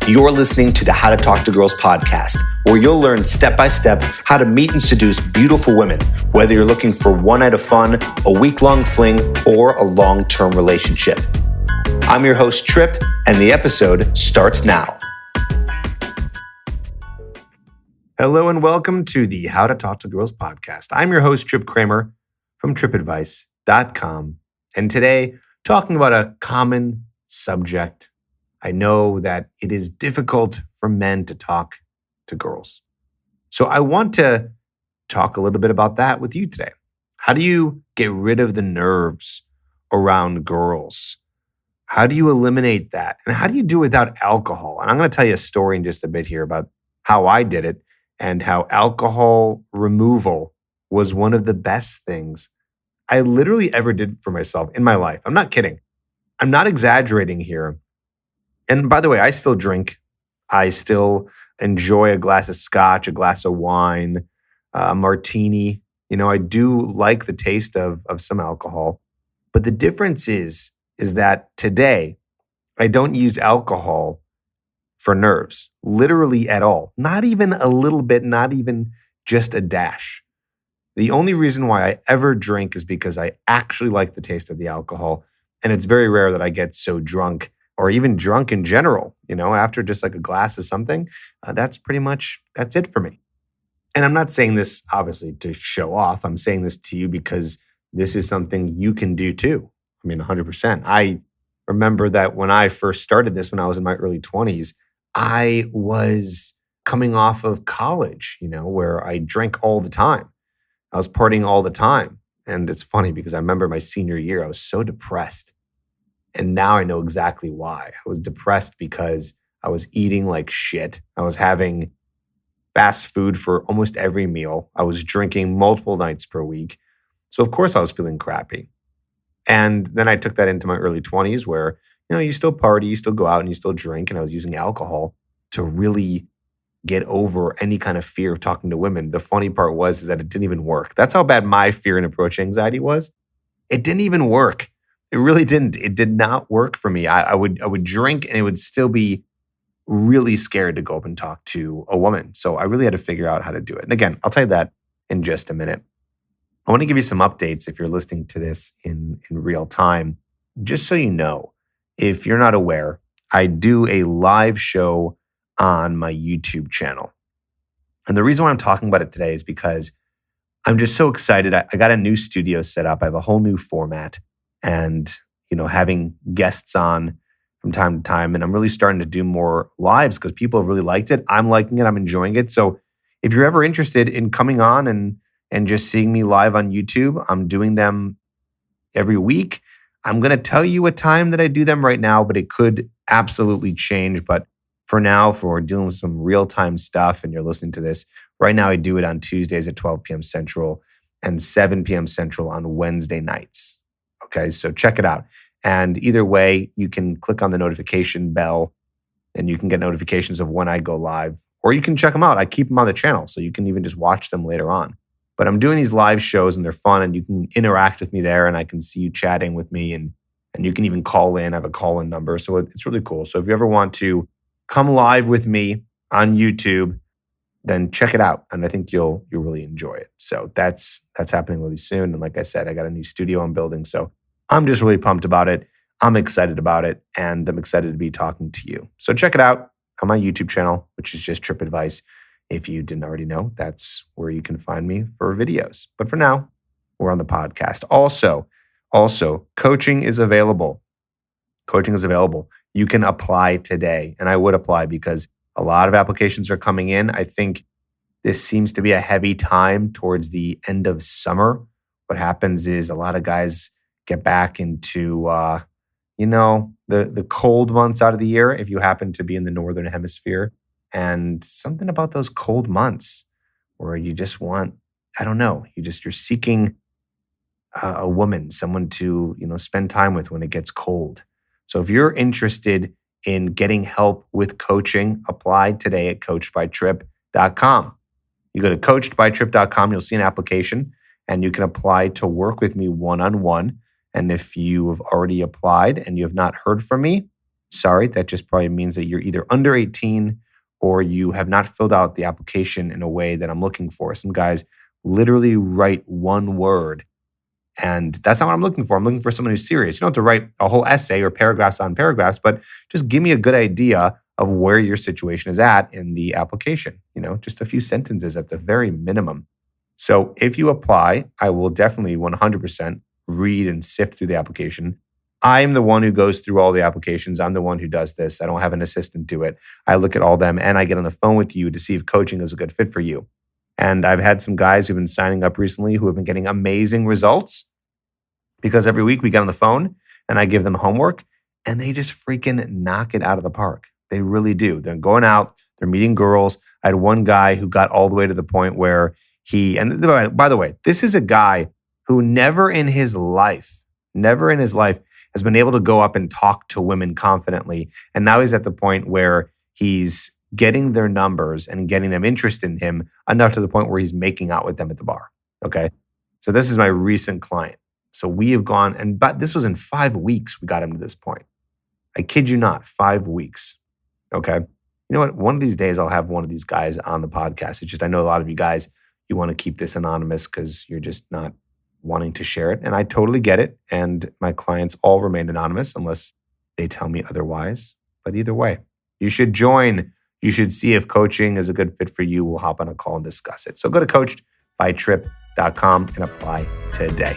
You're listening to the How to Talk to Girls podcast, where you'll learn step-by-step how to meet and seduce beautiful women, whether you're looking for one night of fun, a week-long fling, or a long-term relationship. I'm your host, Trip, and the episode starts now. Hello and welcome to the How to Talk to Girls podcast. I'm your host, Trip Kramer from tripadvice.com. And today, talking about a common subject. I know that it is difficult for men to talk to girls. So I want to talk a little bit about that with you today. How do you get rid of the nerves around girls? How do you eliminate that? And how do you do it without alcohol? And I'm going to tell you a story in just a bit here about how I did it and how alcohol removal was one of the best things I literally ever did for myself in my life. I'm not kidding. I'm not exaggerating here. And by the way, I still drink. I still enjoy a glass of scotch, a glass of wine, a martini. You know, I do like the taste of some alcohol. But the difference is that today, I don't use alcohol for nerves, literally at all. Not even a little bit, not even just a dash. The only reason why I ever drink is because I actually like the taste of the alcohol. And it's very rare that I get so drunk or even drunk in general, you know, after just like a glass of something. That's it for me. And I'm not saying this obviously to show off. I'm saying this to you because this is something you can do too. I mean, 100%. I remember that when I first started this, when I was in my early 20s, I was coming off of college, you know, where I drank all the time. I was partying all the time. And it's funny because I remember my senior year, I was so depressed. And now I know exactly why. I was depressed because I was eating like shit. I was having fast food for almost every meal. I was drinking multiple nights per week. So of course I was feeling crappy. And then I took that into my early 20s where, you know, you still party, you still go out and you still drink. And I was using alcohol to really get over any kind of fear of talking to women. The funny part was that it didn't even work. That's how bad my fear and approach anxiety was. It didn't even work. It really didn't. It did not work for me. I would drink and it would still be really scared to go up and talk to a woman. So I really had to figure out how to do it. And again, I'll tell you that in just a minute. I want to give you some updates if you're listening to this in real time. Just so you know, if you're not aware, I do a live show on my YouTube channel. And the reason why I'm talking about it today is because I'm just so excited. I got a new studio set up. I have a whole new format and, you know, having guests on from time to time. And I'm really starting to do more lives because people have really liked it. I'm liking it. I'm enjoying it. So if you're ever interested in coming on and just seeing me live on YouTube, I'm doing them every week. I'm going to tell you a time that I do them right now, but it could absolutely change. But for now, if we're dealing with some real-time stuff and you're listening to this, right now I do it on Tuesdays at 12 p.m. Central and 7 p.m. Central on Wednesday nights. Okay, so check it out. And either way, you can click on the notification bell and you can get notifications of when I go live, or you can check them out. I keep them on the channel, so you can even just watch them later on. But I'm doing these live shows and they're fun and you can interact with me there and I can see you chatting with me and you can even call in. I have a call-in number, so it's really cool. So if you ever want to come live with me on YouTube, then check it out. And I think you'll really enjoy it. So that's happening really soon. And like I said, I got a new studio I'm building. So I'm just really pumped about it. I'm excited about it. And I'm excited to be talking to you. So check it out on my YouTube channel, which is just Trip Advice. If you didn't already know, that's where you can find me for videos. But for now, we're on the podcast. Also, coaching is available. Coaching is available. You can apply today. And I would apply because a lot of applications are coming in. I think this seems to be a heavy time towards the end of summer. What happens is a lot of guys get back into, the cold months out of the year if you happen to be in the Northern Hemisphere. And something about those cold months where you just want, I don't know, you're seeking a woman, someone to, spend time with when it gets cold. So if you're interested in getting help with coaching, apply today at coachedbytrip.com. You go to coachedbytrip.com, you'll see an application and you can apply to work with me one-on-one. And if you have already applied and you have not heard from me, Sorry, that just probably means that you're either under 18 or you have not filled out the application in a way that I'm looking for. Some guys literally write one word, and that's not what I'm looking for. I'm looking for someone who's serious. You don't have to write a whole essay or paragraphs on paragraphs, but just give me a good idea of where your situation is at in the application. Just a few sentences at the very minimum. So if you apply, I will definitely 100% read and sift through the application. I'm the one who goes through all the applications. I'm the one who does this. I don't have an assistant do it. I look at all them and I get on the phone with you to see if coaching is a good fit for you. And I've had some guys who've been signing up recently who have been getting amazing results because every week we get on the phone and I give them homework and they just freaking knock it out of the park. They really do. They're going out, they're meeting girls. I had one guy who got all the way to the point where and by the way, this is a guy who never in his life has been able to go up and talk to women confidently. And now he's at the point where he's getting their numbers and getting them interested in him enough to the point where he's making out with them at the bar. Okay. So this is my recent client. So we have gone, but this was in 5 weeks we got him to this point. I kid you not, 5 weeks. Okay. You know what? One of these days I'll have one of these guys on the podcast. It's just, I know a lot of you guys, you want to keep this anonymous because you're just not wanting to share it. And I totally get it. And my clients all remain anonymous unless they tell me otherwise. But either way, you should join. You should see if coaching is a good fit for you. We'll hop on a call and discuss it. So go to coachedbytrip.com and apply today.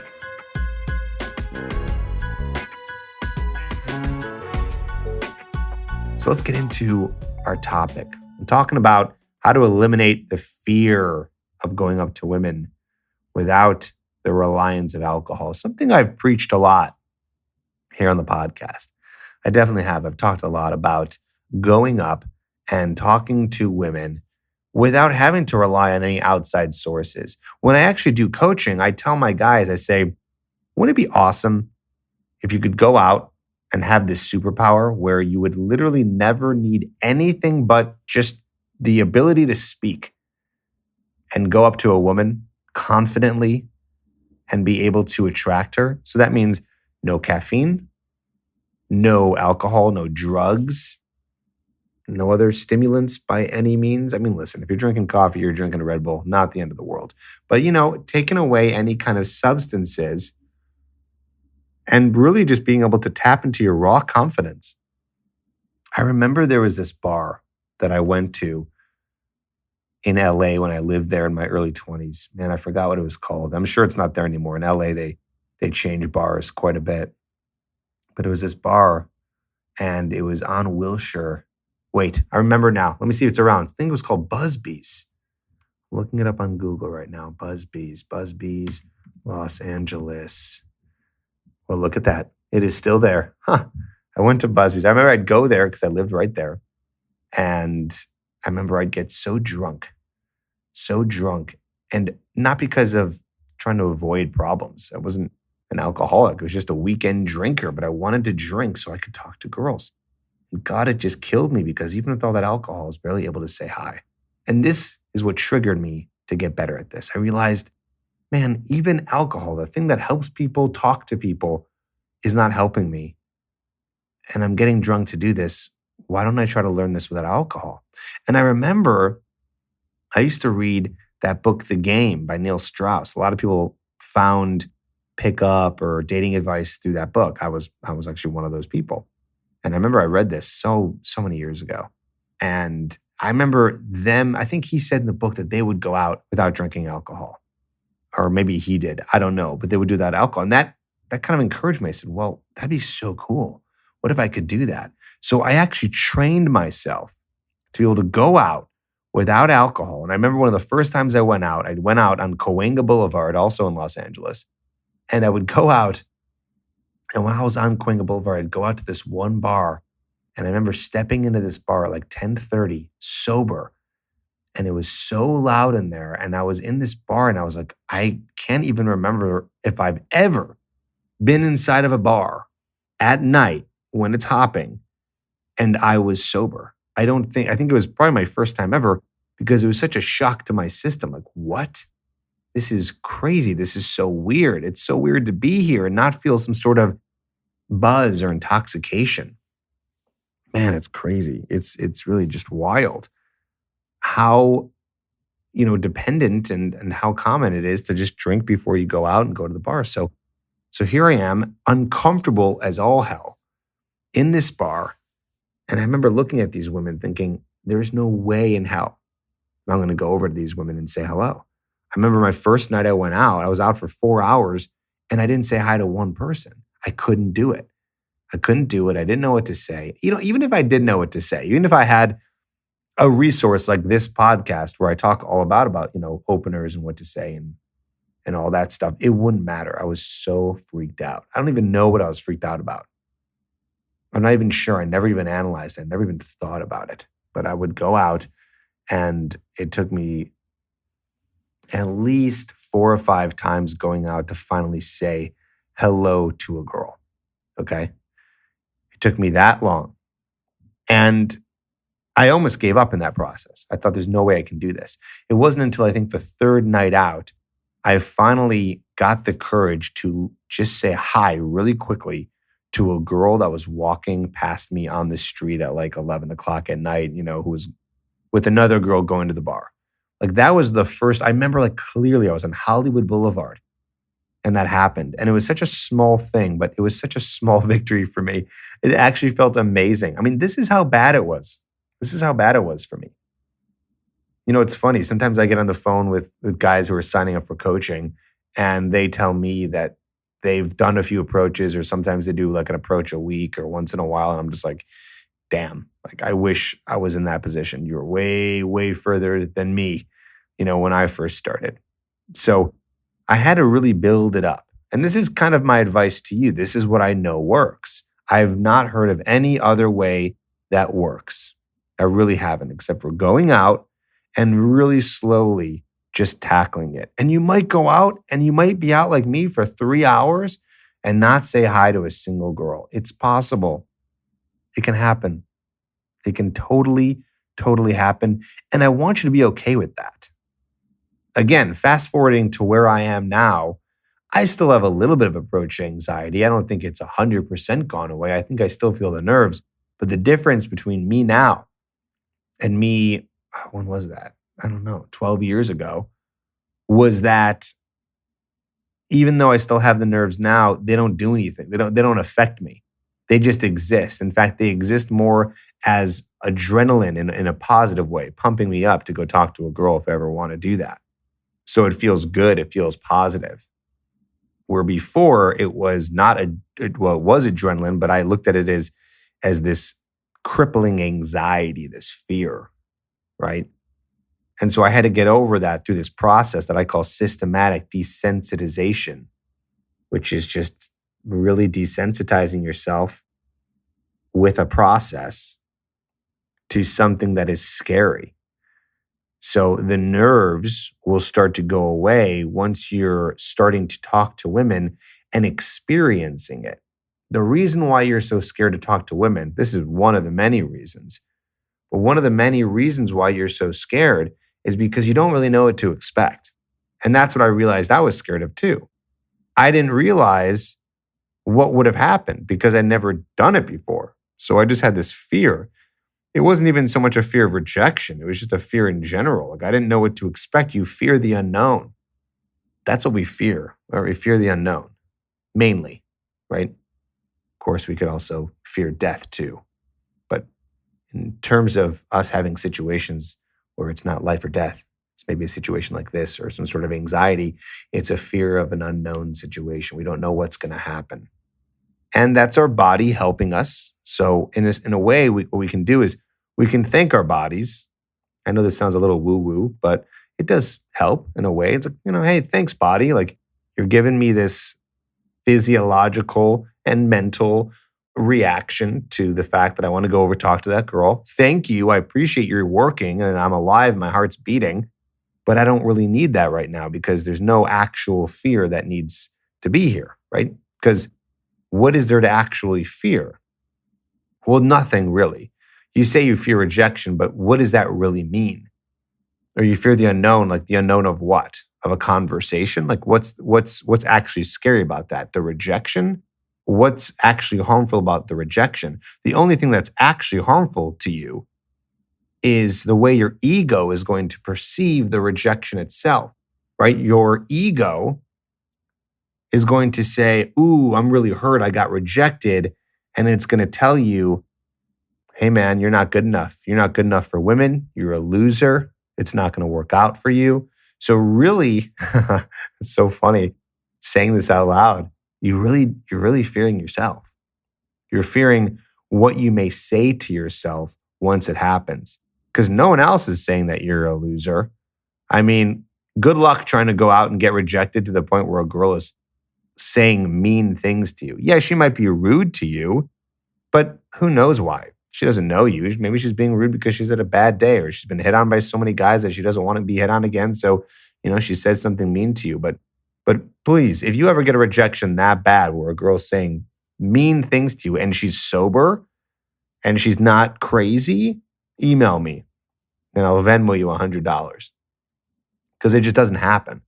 So let's get into our topic. I'm talking about how to eliminate the fear of going up to women without the reliance of alcohol. Something I've preached a lot here on the podcast. I definitely have. I've talked a lot about going up and talking to women without having to rely on any outside sources. When I actually do coaching, I tell my guys, I say, wouldn't it be awesome if you could go out and have this superpower where you would literally never need anything but just the ability to speak and go up to a woman confidently and be able to attract her? So that means no caffeine, no alcohol, no drugs, no other stimulants by any means. I mean, listen, if you're drinking coffee, you're drinking a Red Bull, not the end of the world. But, taking away any kind of substances and really just being able to tap into your raw confidence. I remember there was this bar that I went to in LA when I lived there in my early 20s. Man, I forgot what it was called. I'm sure it's not there anymore. In LA, they change bars quite a bit. But it was this bar and it was on Wilshire. Wait, I remember now. Let me see if it's around. I think it was called Busby's. I'm looking it up on Google right now. Busby's, Los Angeles. Well, look at that. It is still there. Huh. I went to Busby's. I remember I'd go there because I lived right there. And I remember I'd get so drunk. And not because of trying to avoid problems. I wasn't an alcoholic. It was just a weekend drinker, but I wanted to drink so I could talk to girls. And God, it just killed me because even with all that alcohol, I was barely able to say hi. And this is what triggered me to get better at this. I realized, man, even alcohol, the thing that helps people talk to people, is not helping me. And I'm getting drunk to do this. Why don't I try to learn this without alcohol? And I remember I used to read that book, The Game by Neil Strauss. A lot of people found pickup or dating advice through that book. I was actually one of those people. And I remember I read this so many years ago. And I remember them, I think he said in the book that they would go out without drinking alcohol. Or maybe he did. I don't know. But they would do that alcohol. And that kind of encouraged me. I said, well, that'd be so cool. What if I could do that? So I actually trained myself to be able to go out without alcohol. And I remember one of the first times I went out on Cahuenga Boulevard, also in Los Angeles. And I would go out. And when I was on Cahuenga Boulevard, I'd go out to this one bar. And I remember stepping into this bar at like 10:30, sober. And it was so loud in there. And I was in this bar and I was like, I can't even remember if I've ever been inside of a bar at night when it's hopping and I was sober. I think it was probably my first time ever because it was such a shock to my system. Like, what? This is crazy. This is so weird. It's so weird to be here and not feel some sort of buzz or intoxication. man, it's crazy. It's really just wild how, dependent and how common it is to just drink before you go out and go to the bar. So here I am, uncomfortable as all hell in this bar. And I remember looking at these women thinking, there's no way in hell I'm going to go over to these women and say hello. I remember my first night I went out, I was out for 4 hours and I didn't say hi to one person. I couldn't do it. I couldn't do it. I didn't know what to say. Even if I did know what to say, even if I had a resource like this podcast where I talk all about, openers and what to say and all that stuff, it wouldn't matter. I was so freaked out. I don't even know what I was freaked out about. I'm not even sure. I never even analyzed it. I never even thought about it. But I would go out and it took me at least 4 or 5 times going out to finally say hello to a girl. Okay? It took me that long. And I almost gave up in that process. I thought there's no way I can do this. It wasn't until I think the 3rd night out, I finally got the courage to just say hi really quickly to a girl that was walking past me on the street at like 11 o'clock at night, who was with another girl going to the bar. Like that was the first, I remember like clearly I was on Hollywood Boulevard and that happened. And it was such a small thing, but it was such a small victory for me. It actually felt amazing. I mean, this is how bad it was. This is how bad it was for me. It's funny. Sometimes I get on the phone with guys who are signing up for coaching and they tell me that they've done a few approaches or sometimes they do like an approach a week or once in a while. And I'm just like, damn, like I wish I was in that position. You're way, way further than me, when I first started. So I had to really build it up. And this is kind of my advice to you. This is what I know works. I've not heard of any other way that works. I really haven't, except for going out and really slowly just tackling it. And you might go out and you might be out like me for 3 hours and not say hi to a single girl. It's possible. It can happen. It can totally, totally happen. And I want you to be okay with that. Again, fast forwarding to where I am now, I still have a little bit of approach anxiety. I don't think it's 100% gone away. I think I still feel the nerves. But the difference between me now and me, when was that? I don't know, 12 years ago, was that even though I still have the nerves now, they don't do anything. They don't affect me. They just exist. In fact, they exist more as adrenaline in a positive way, pumping me up to go talk to a girl if I ever want to do that. So it feels good. It feels positive. Where before it was not it was adrenaline, but I looked at it as this crippling anxiety, this fear, right? And so I had to get over that through this process that I call systematic desensitization, which is just really desensitizing yourself with a process to something that is scary. So the nerves will start to go away once you're starting to talk to women and experiencing it. The reason why you're so scared to talk to women, this is one of the many reasons, but one of the many reasons why you're so scared is because you don't really know what to expect. And that's what I realized I was scared of too. I didn't realize what would have happened because I'd never done it before. So I just had this fear. It wasn't even so much a fear of rejection. It was just a fear in general. Like I didn't know what to expect. You fear the unknown. That's what we fear. Or we fear the unknown, mainly, right? Of course, we could also fear death too. But in terms of us having situations where it's not life or death, it's maybe a situation like this or some sort of anxiety. It's a fear of an unknown situation. We don't know what's going to happen. And that's our body helping us. So in a way, what we can do is we can thank our bodies. I know this sounds a little woo-woo, but it does help in a way. It's like, hey, thanks, body. Like you're giving me this physiological and mental reaction to the fact that I want to go over talk to that girl. Thank you. I appreciate you're working and I'm alive. My heart's beating, but I don't really need that right now because there's no actual fear that needs to be here, right? Because what is there to actually fear? Well, nothing really. You say you fear rejection, but what does that really mean? Or you fear the unknown, like the unknown of what? Of a conversation? Like what's actually scary about that? The rejection what's actually harmful about the rejection? The only thing that's actually harmful to you is the way your ego is going to perceive the rejection itself, right? Your ego is going to say, ooh, I'm really hurt. I got rejected. And it's going to tell you, hey, man, you're not good enough. You're not good enough for women. You're a loser. It's not going to work out for you. So really, it's so funny saying this out loud. You're really fearing yourself. You're fearing what you may say to yourself once it happens, because no one else is saying that you're a loser. I mean, good luck trying to go out and get rejected to the point where a girl is saying mean things to you. Yeah, she might be rude to you, but who knows why? She doesn't know you. Maybe she's being rude because she's had a bad day, or she's been hit on by so many guys that she doesn't want to be hit on again. So, she says something mean to you. But please, if you ever get a rejection that bad where a girl's saying mean things to you and she's sober and she's not crazy, email me and I'll Venmo you $100, because it just doesn't happen.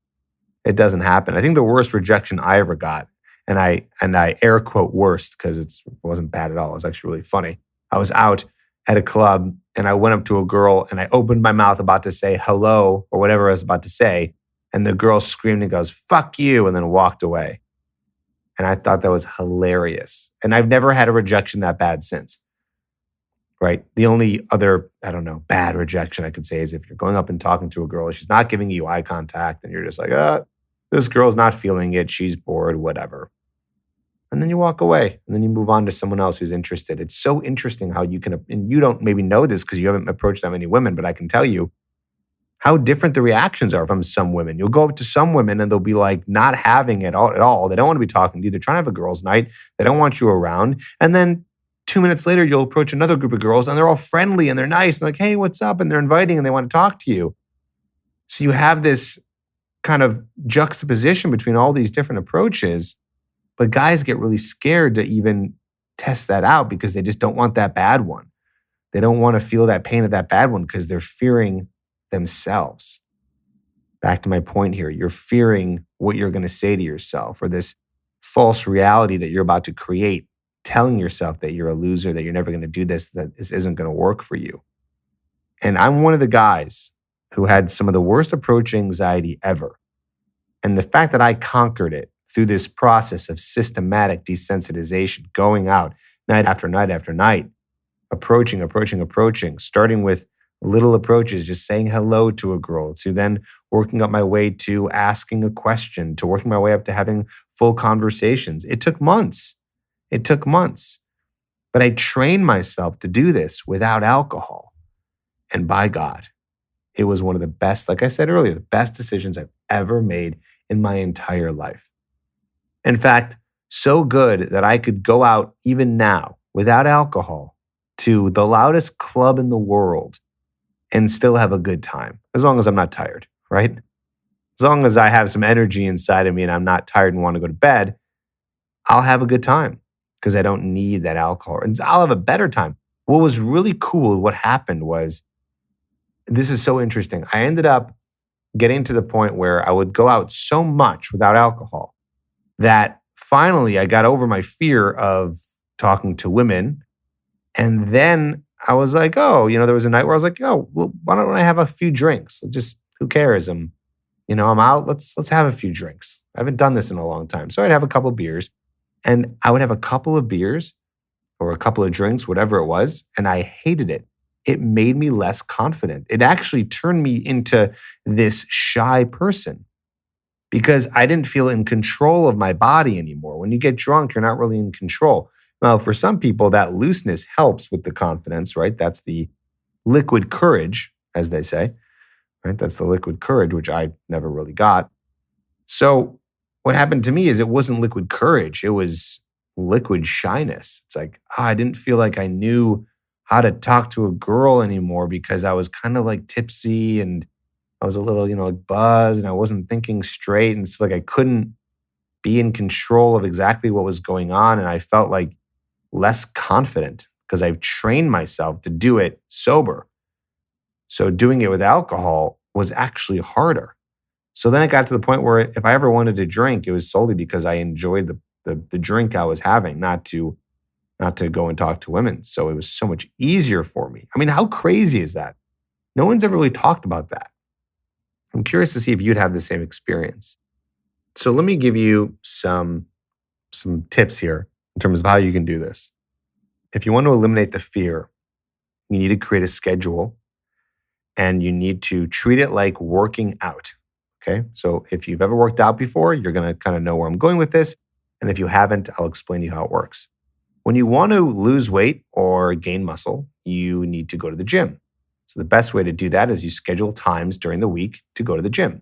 It doesn't happen. I think the worst rejection I ever got, and I air quote worst because it wasn't bad at all. It was actually really funny. I was out at a club and I went up to a girl and I opened my mouth about to say hello or whatever I was about to say. And the girl screamed and goes, "Fuck you," and then walked away. And I thought that was hilarious. And I've never had a rejection that bad since. Right? The only other, bad rejection I could say is if you're going up and talking to a girl, she's not giving you eye contact and you're just like, this girl's not feeling it. She's bored, whatever. And then you walk away and then you move on to someone else who's interested. It's so interesting how you can, and you don't maybe know this because you haven't approached that many women, but I can tell you how different the reactions are from some women. You'll go up to some women and they'll be like not having it at all. They don't want to be talking to you. They're trying to have a girls' night. They don't want you around. And then 2 minutes later, you'll approach another group of girls and they're all friendly and they're nice. And like, hey, what's up? And they're inviting and they want to talk to you. So you have this kind of juxtaposition between all these different approaches, but guys get really scared to even test that out because they just don't want that bad one. They don't want to feel that pain of that bad one because they're fearing themselves. Back to my point here, you're fearing what you're going to say to yourself, or this false reality that you're about to create, telling yourself that you're a loser, that you're never going to do this, that this isn't going to work for you. And I'm one of the guys who had some of the worst approach anxiety ever. And the fact that I conquered it through this process of systematic desensitization, going out night after night after night, approaching, starting with little approaches, just saying hello to a girl, to then working up my way to asking a question, to working my way up to having full conversations. It took months. But I trained myself to do this without alcohol. And by God, it was one of the best, like I said earlier, the best decisions I've ever made in my entire life. In fact, so good that I could go out even now without alcohol to the loudest club in the world and still have a good time, as long as I'm not tired, right? As long as I have some energy inside of me and I'm not tired and want to go to bed, I'll have a good time because I don't need that alcohol. And I'll have a better time. What was really cool, what happened was, this is so interesting. I ended up getting to the point where I would go out so much without alcohol that finally I got over my fear of talking to women. And then I was like, there was a night where I was like, well, why don't I have a few drinks? Just, who cares? I'm out. Let's have a few drinks. I haven't done this in a long time. So I'd have a couple of beers, and I would have a couple of beers or a couple of drinks, whatever it was. And I hated it. It made me less confident. It actually turned me into this shy person because I didn't feel in control of my body anymore. When you get drunk, you're not really in control. Now, for some people, that looseness helps with the confidence, right? That's the liquid courage, as they say, right? That's the liquid courage, which I never really got. So what happened to me is it wasn't liquid courage. It was liquid shyness. It's like, I didn't feel like I knew how to talk to a girl anymore because I was kind of like tipsy and I was a little, like buzzed, and I wasn't thinking straight. And so like I couldn't be in control of exactly what was going on. And I felt like less confident because I've trained myself to do it sober. So doing it with alcohol was actually harder. So then it got to the point where if I ever wanted to drink, it was solely because I enjoyed the drink I was having, not to go and talk to women. So it was so much easier for me. I mean, how crazy is that? No one's ever really talked about that. I'm curious to see if you'd have the same experience. So let me give you some tips here in terms of how you can do this. If you want to eliminate the fear, you need to create a schedule and you need to treat it like working out. Okay. So if you've ever worked out before, you're going to kind of know where I'm going with this. And if you haven't, I'll explain to you how it works. When you want to lose weight or gain muscle, you need to go to the gym. So the best way to do that is you schedule times during the week to go to the gym.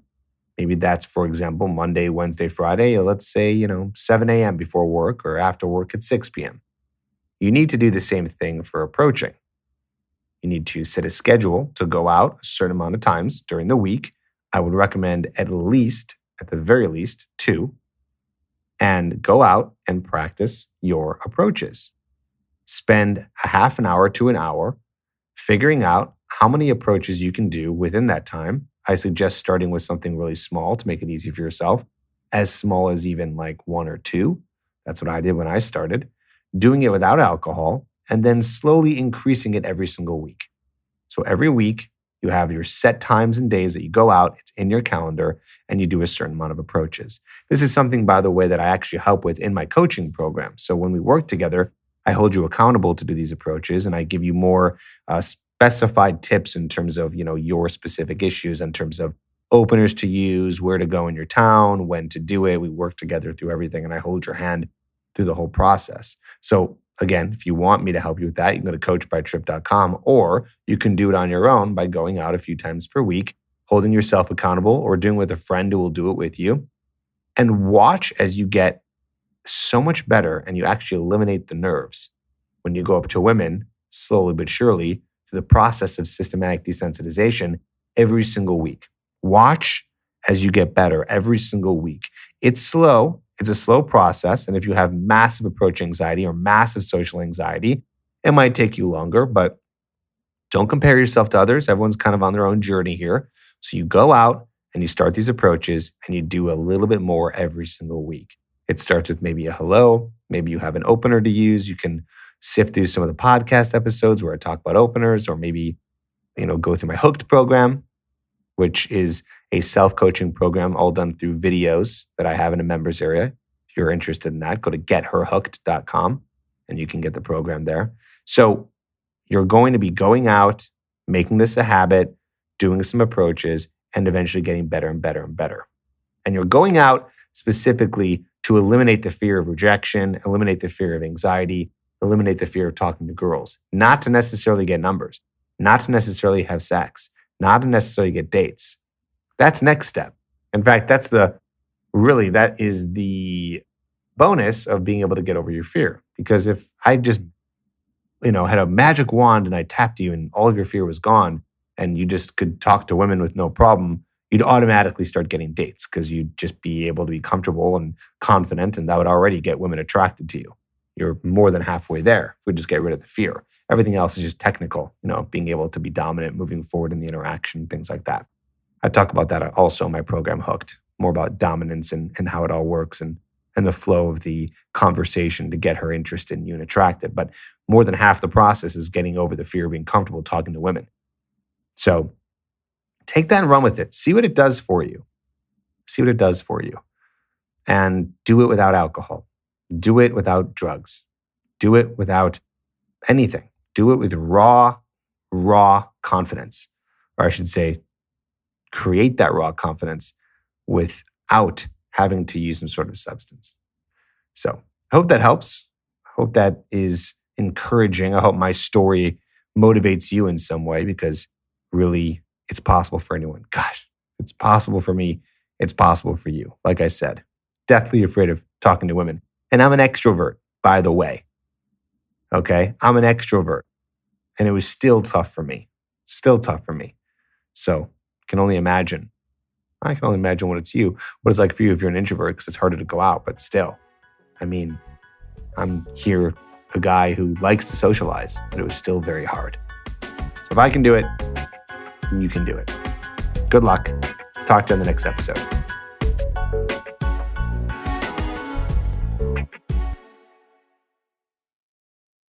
Maybe that's, for example, Monday, Wednesday, Friday, let's say, 7 a.m. before work or after work at 6 p.m. You need to do the same thing for approaching. You need to set a schedule to go out a certain amount of times during the week. I would recommend at the very least, 2, and go out and practice your approaches. Spend a half an hour to an hour figuring out how many approaches you can do within that time. I suggest starting with something really small to make it easy for yourself, as small as even like 1 or 2. That's what I did when I started. Doing it without alcohol, and then slowly increasing it every single week. So every week, you have your set times and days that you go out, it's in your calendar, and you do a certain amount of approaches. This is something, by the way, that I actually help with in my coaching program. So when we work together, I hold you accountable to do these approaches, and I give you more specified tips in terms of your specific issues, in terms of openers to use, where to go in your town, when to do it. We work together through everything, and I hold your hand through the whole process. So again, if you want me to help you with that, you can go to coachbytrip.com, or you can do it on your own by going out a few times per week, holding yourself accountable, or doing it with a friend who will do it with you. And watch as you get so much better and you actually eliminate the nerves when you go up to women, slowly but surely, through the process of systematic desensitization every single week. Watch as you get better every single week. It's slow. It's a slow process. And if you have massive approach anxiety or massive social anxiety, it might take you longer, but don't compare yourself to others. Everyone's kind of on their own journey here. So you go out and you start these approaches and you do a little bit more every single week. It starts with maybe a hello. Maybe you have an opener to use. You can sift through some of the podcast episodes where I talk about openers, or maybe, go through my Hooked program, which is a self-coaching program all done through videos that I have in a members area. If you're interested in that, go to getherhooked.com and you can get the program there. So you're going to be going out, making this a habit, doing some approaches, and eventually getting better and better and better. And you're going out specifically to eliminate the fear of rejection, eliminate the fear of anxiety, eliminate the fear of talking to girls, not to necessarily get numbers, not to necessarily have sex, not to necessarily get dates. That's next step. In fact, that is the bonus of being able to get over your fear. Because if I just, had a magic wand and I tapped you and all of your fear was gone and you just could talk to women with no problem, you'd automatically start getting dates because you'd just be able to be comfortable and confident, and that would already get women attracted to you. You're more than halfway there if we just get rid of the fear. Everything else is just technical, being able to be dominant, moving forward in the interaction, things like that. I talk about that also in my program, Hooked, more about dominance and how it all works and the flow of the conversation to get her interested in you and attracted. But more than half the process is getting over the fear of being comfortable talking to women. So take that and run with it. See what it does for you. And do it without alcohol. Do it without drugs. Do it without anything. Do it with raw confidence. Or I should say, create that raw confidence without having to use some sort of substance. So I hope that helps. I hope that is encouraging. I hope my story motivates you in some way, because really it's possible for anyone. Gosh, it's possible for me. It's possible for you. Like I said, deathly afraid of talking to women. And I'm an extrovert, by the way. Okay? I'm an extrovert. And it was still tough for me. So I can only imagine what it's like for you if you're an introvert, because it's harder to go out. But still, I'm here, a guy who likes to socialize, but it was still very hard. So if I can do it, you can do it. Good luck. Talk to you in the next episode.